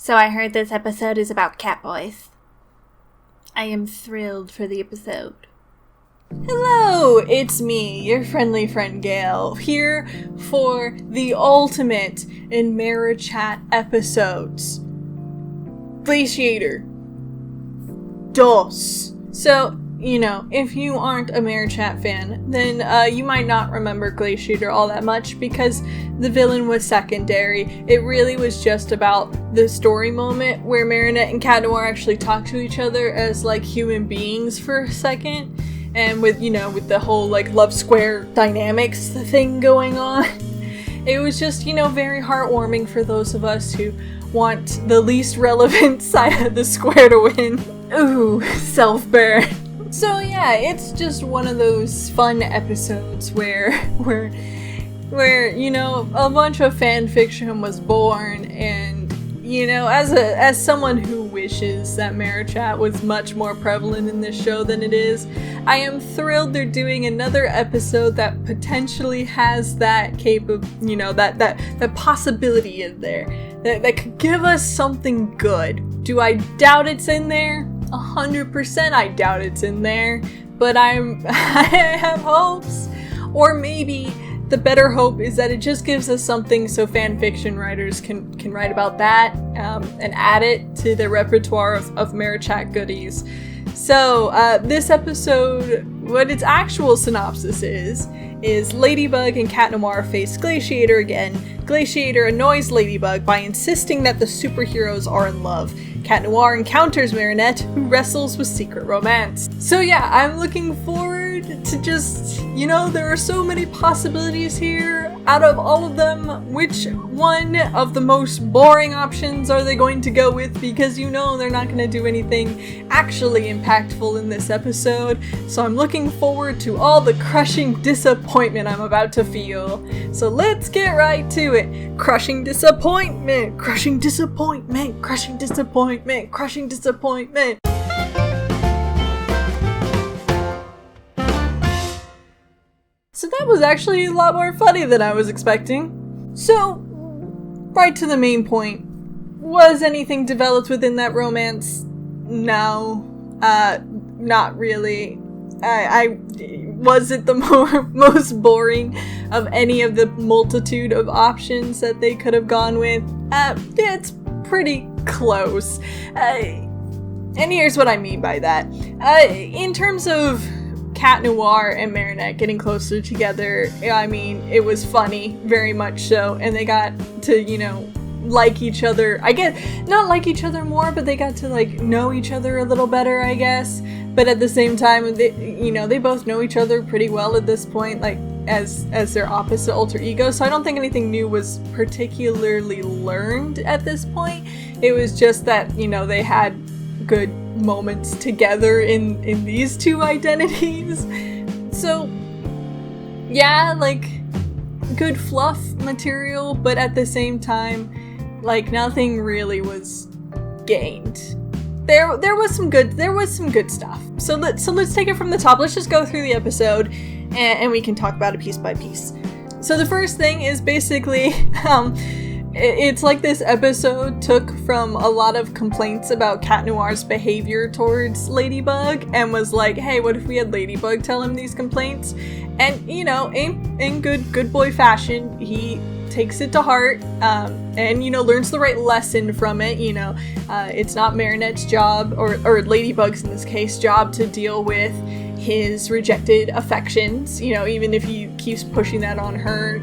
So I heard this episode is about Catboys. I am thrilled for the episode. Hello, it's me, your friendly friend Gale, here for the ultimate in MARICHAT episodes. Glaciator. Dos. So, if you aren't a MARICHAT fan, then you might not remember Glaciator all that much because the villain was secondary. It really was just about the story moment where Marinette and Cat Noir actually talk to each other as like human beings for a second. And with the whole like love square dynamics thing going on. It was just, very heartwarming for those of us who want the least relevant side of the square to win. Ooh, self-burn. So yeah, it's just one of those fun episodes where a bunch of fan fiction was born, and as someone who wishes that MARICHAT was much more prevalent in this show than it is, I am thrilled they're doing another episode that potentially has that that possibility in there that could give us something good. Do I doubt it's in there? 100% I doubt it's in there, but I have hopes. Or maybe the better hope is that it just gives us something so fanfiction writers can write about that and add it to their repertoire of MARICHAT goodies. So this episode, what its actual synopsis is Ladybug and Cat Noir face Glaciator again. Glaciator annoys Ladybug by insisting that the superheroes are in love. Cat Noir encounters Marinette, who wrestles with secret romance. So yeah, I'm looking forward to just, there are so many possibilities here. Out of all of them, which one of the most boring options are they going to go with? Because they're not going to do anything actually impactful in this episode. So I'm looking forward to all the crushing disappointment I'm about to feel. So let's get right to it. Crushing disappointment, crushing disappointment, crushing disappointment, crushing disappointment. So that was actually a lot more funny than I was expecting. So, right to the main point. Was anything developed within that romance? No. Not really. Was it the most boring of any of the multitude of options that they could have gone with? It's pretty close. And here's what I mean by that. In terms of Cat Noir and Marinette getting closer together, I mean, it was funny, very much so, and they got to, like each other. I guess, not like each other more, but they got to, know each other a little better, I guess. But at the same time, they both know each other pretty well at this point, as their opposite alter egos, so I don't think anything new was particularly learned at this point. It was just that, they had good moments together in these two identities. So yeah, good fluff material, but at the same time, nothing really was gained. There was some good stuff. So let's take it from the top. Let's just go through the episode and we can talk about it piece by piece. So the first thing is basically it's like this episode took from a lot of complaints about Cat Noir's behavior towards Ladybug and was like, hey, what if we had Ladybug tell him these complaints? And, in good boy fashion, he takes it to heart and, learns the right lesson from it. It's not Marinette's job, or Ladybug's in this case, job to deal with his rejected affections, even if he keeps pushing that on her,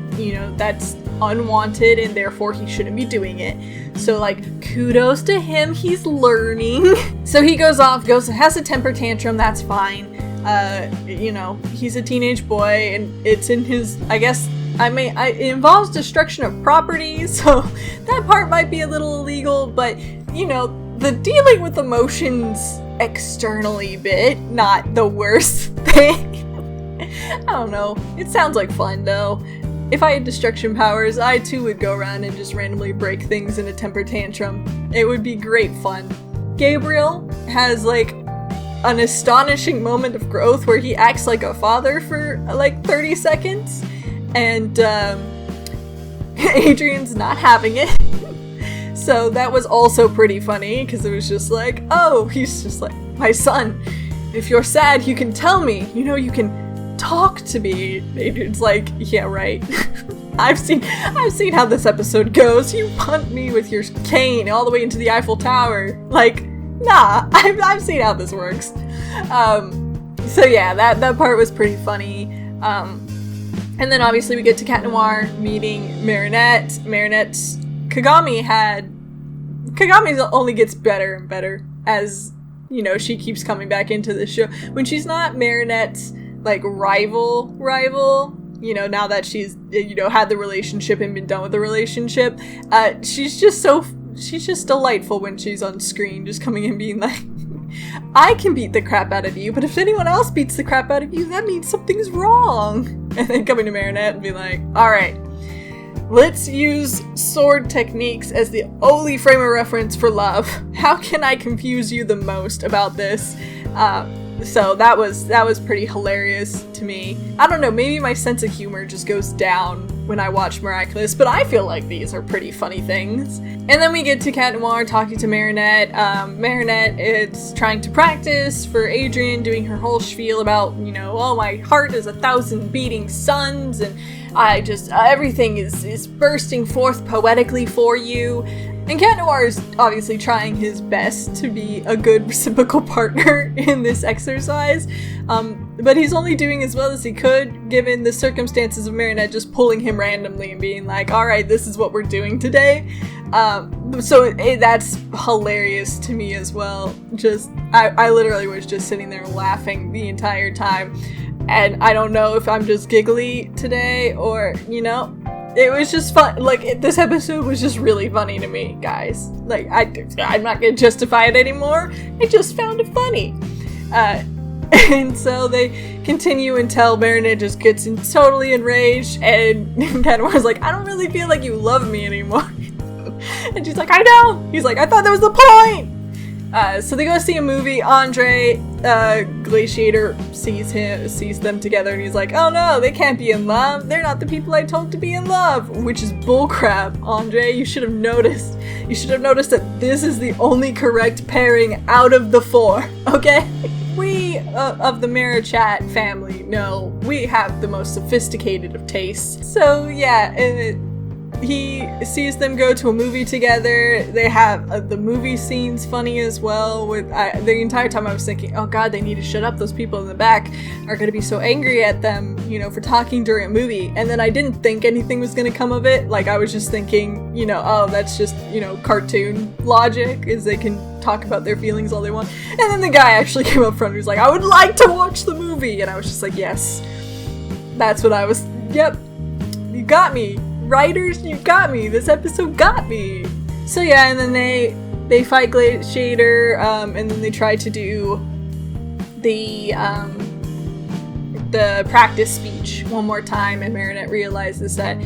that's unwanted and therefore he shouldn't be doing it. So kudos to him, he's learning. So he goes off, has a temper tantrum, that's fine. He's a teenage boy and it's in his, it involves destruction of property, so that part might be a little illegal, but the dealing with emotions externally bit, not the worst thing. I don't know. It sounds like fun though. If I had destruction powers, I too would go around and just randomly break things in a temper tantrum. It would be great fun. Gabriel has an astonishing moment of growth where he acts like a father for 30 seconds and Adrian's not having it. So that was also pretty funny, because it was just like, oh, he's just like, my son, if you're sad, you can tell me, you can talk to me. Adrian's like, yeah, right. I've seen how this episode goes. You punt me with your cane all the way into the Eiffel Tower. Like, nah, I've seen how this works. So yeah, that part was pretty funny. And then obviously we get to Cat Noir meeting Marinette. Kagami only gets better and better as, she keeps coming back into the show. When she's not Marinette's, like, rival, now that she's, had the relationship and been done with the relationship, she's just delightful when she's on screen, just coming in being like, I can beat the crap out of you, but if anyone else beats the crap out of you, that means something's wrong. And then coming to Marinette and be like, alright, let's use sword techniques as the only frame of reference for love. How can I confuse you the most about this? So that was pretty hilarious to me. I don't know, maybe my sense of humor just goes down when I watch Miraculous, but I feel like these are pretty funny things. And then we get to Cat Noir talking to Marinette. Marinette is trying to practice for Adrian, doing her whole spiel about, oh, my heart is 1,000 beating suns, and everything is bursting forth poetically for you. And Cat Noir is obviously trying his best to be a good reciprocal partner in this exercise, but he's only doing as well as he could, given the circumstances of Marinette just pulling him randomly and being like, alright, this is what we're doing today. So that's hilarious to me as well. I literally was just sitting there laughing the entire time, and I don't know if I'm just giggly today or, it was just fun. Like, this episode was just really funny to me, guys. Like, I'm not gonna justify it anymore. I just found it funny. And so they continue until Marinette just gets totally enraged, and Cat Noir's like, I don't really feel like you love me anymore. And she's like, I know! He's like, I thought that was the point! So they go see a movie. Andre, Glaciator, sees them together, and he's like, oh no, they can't be in love. They're not the people I told to be in love. Which is bullcrap, Andre. You should have noticed. You should have noticed that this is the only correct pairing out of the 4, okay? We, of the MARICHAT family, know we have the most sophisticated of tastes. So yeah, he sees them go to a movie together. They have the movie scenes funny as well. The entire time I was thinking, oh god, they need to shut up. Those people in the back are going to be so angry at them, for talking during a movie. And then I didn't think anything was going to come of it. Like, I was just thinking, oh, that's just, cartoon logic, is they can talk about their feelings all they want. And then the guy actually came up front and was like, I would like to watch the movie. And I was just like, yes, that's what I was, yep, you got me. Writers, you got me. This episode got me. So yeah, and then they fight Glaciator, and then they try to do the practice speech one more time, and Marinette realizes that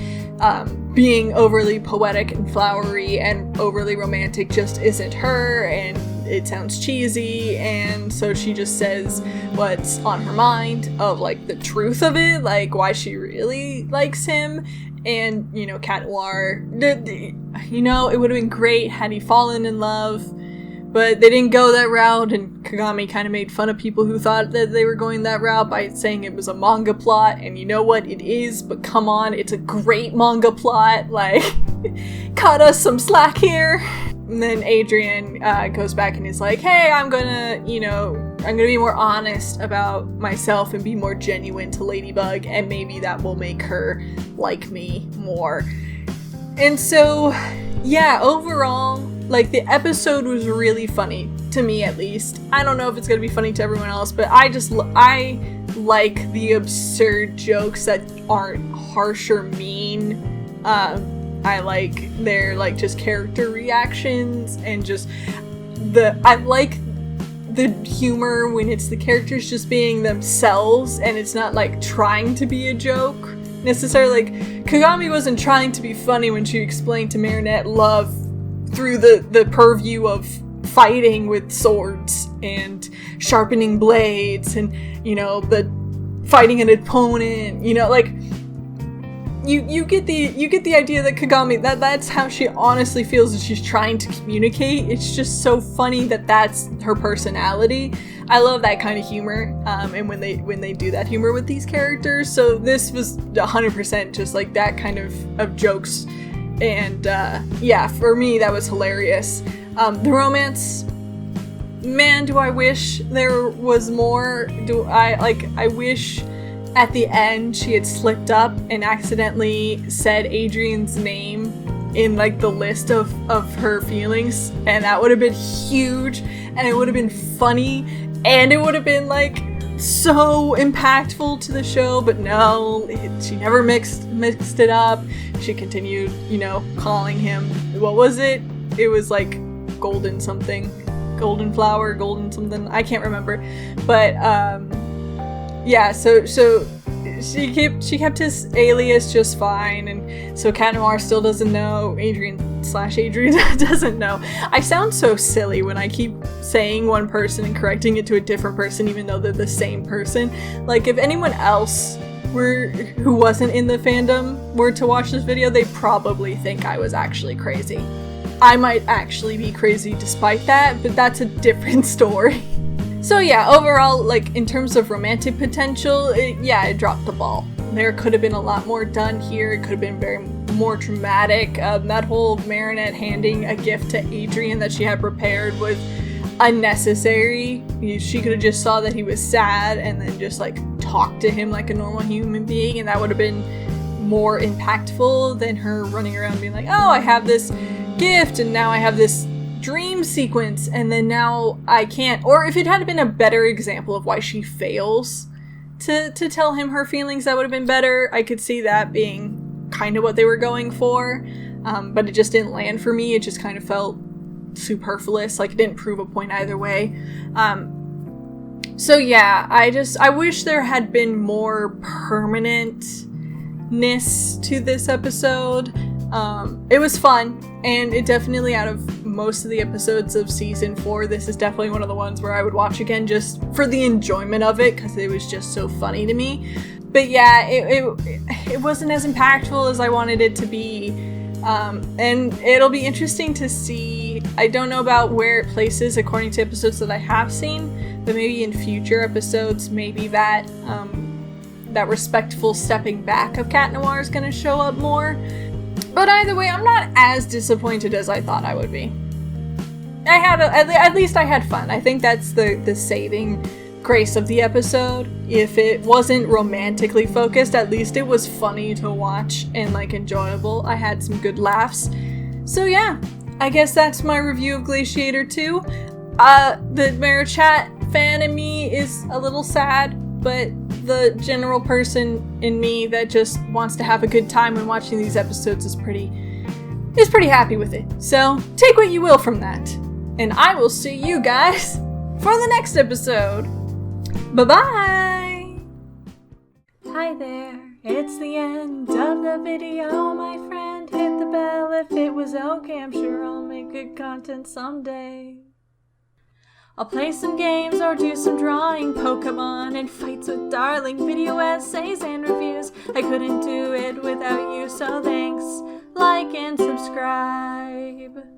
being overly poetic and flowery and overly romantic just isn't her, and it sounds cheesy, and so she just says what's on her mind of, like, the truth of it, like, why she really likes him. And, Cat Noir, it would have been great had he fallen in love, but they didn't go that route, and Kagami kind of made fun of people who thought that they were going that route by saying it was a manga plot, and you know what, it is, but come on, it's a great manga plot, like, cut us some slack here. And then Adrian goes back and is like, hey, I'm gonna be more honest about myself and be more genuine to Ladybug, and maybe that will make her like me more. And so, yeah, overall, like, the episode was really funny, to me at least. I don't know if it's gonna be funny to everyone else, but I like the absurd jokes that aren't harsh or mean. I like their, like, just character reactions, and just I like the humor when it's the characters just being themselves, and it's not, like, trying to be a joke, necessarily. Like, Kagami wasn't trying to be funny when she explained to Marinette love through the purview of fighting with swords, and sharpening blades, and, the fighting an opponent, like, you get the idea that Kagami, that's how she honestly feels, that she's trying to communicate. It's just so funny that that's her personality. I love that kind of humor, and when they do that humor with these characters. So this was 100% just like that kind of jokes, and yeah, for me that was hilarious. The romance, man, do I wish there was more. I wish at the end she had slipped up and accidentally said Adrian's name in like the list of her feelings, and that would have been huge, and it would have been funny, and it would have been like so impactful to the show. But no, she never mixed it up. She continued, calling him, what was it? It was like golden something, golden flower, golden something, I can't remember. But yeah, so she kept his alias just fine, and so Cat Noir still doesn't know. Adrian doesn't know. I sound so silly when I keep saying one person and correcting it to a different person, even though they're the same person. Like, if anyone else who wasn't in the fandom were to watch this video, they'd probably think I was actually crazy. I might actually be crazy despite that, but that's a different story. So yeah, overall, like, in terms of romantic potential, it dropped the ball. There could have been a lot more done here. It could have been very more dramatic. That whole Marinette handing a gift to Adrian that she had prepared was unnecessary. She could have just saw that he was sad and then just like talked to him like a normal human being, and that would have been more impactful than her running around being like, oh, I have this gift and now I have this dream sequence and then now I can't. Or if it had been a better example of why she fails to tell him her feelings, that would have been better. I could see that being kind of what they were going for, but it just didn't land for me. It just kind of felt superfluous, like it didn't prove a point either way. So yeah, I wish there had been more permanentness to this episode. It was fun, and it definitely, out of most of the episodes of season 4, this is definitely one of the ones where I would watch again just for the enjoyment of it, because it was just so funny to me. But yeah, it wasn't as impactful as I wanted it to be, and it'll be interesting to see. I don't know about where it places according to episodes that I have seen, but maybe in future episodes, maybe that respectful stepping back of Cat Noir is going to show up more. But either way, I'm not as disappointed as I thought I would be. At least I had fun. I think that's the saving grace of the episode. If it wasn't romantically focused, at least it was funny to watch and like enjoyable. I had some good laughs. So yeah, I guess that's my review of Glaciator 2. The MARICHAT fan in me is a little sad, but the general person in me that just wants to have a good time when watching these episodes is pretty happy with it. So take what you will from that. And I will see you guys for the next episode. Bye-bye! Hi there, it's the end of the video, my friend. Hit the bell if it was okay, I'm sure I'll make good content someday. I'll play some games or do some drawing, Pokemon and fights with darling, video essays and reviews. I couldn't do it without you, so thanks, like and subscribe.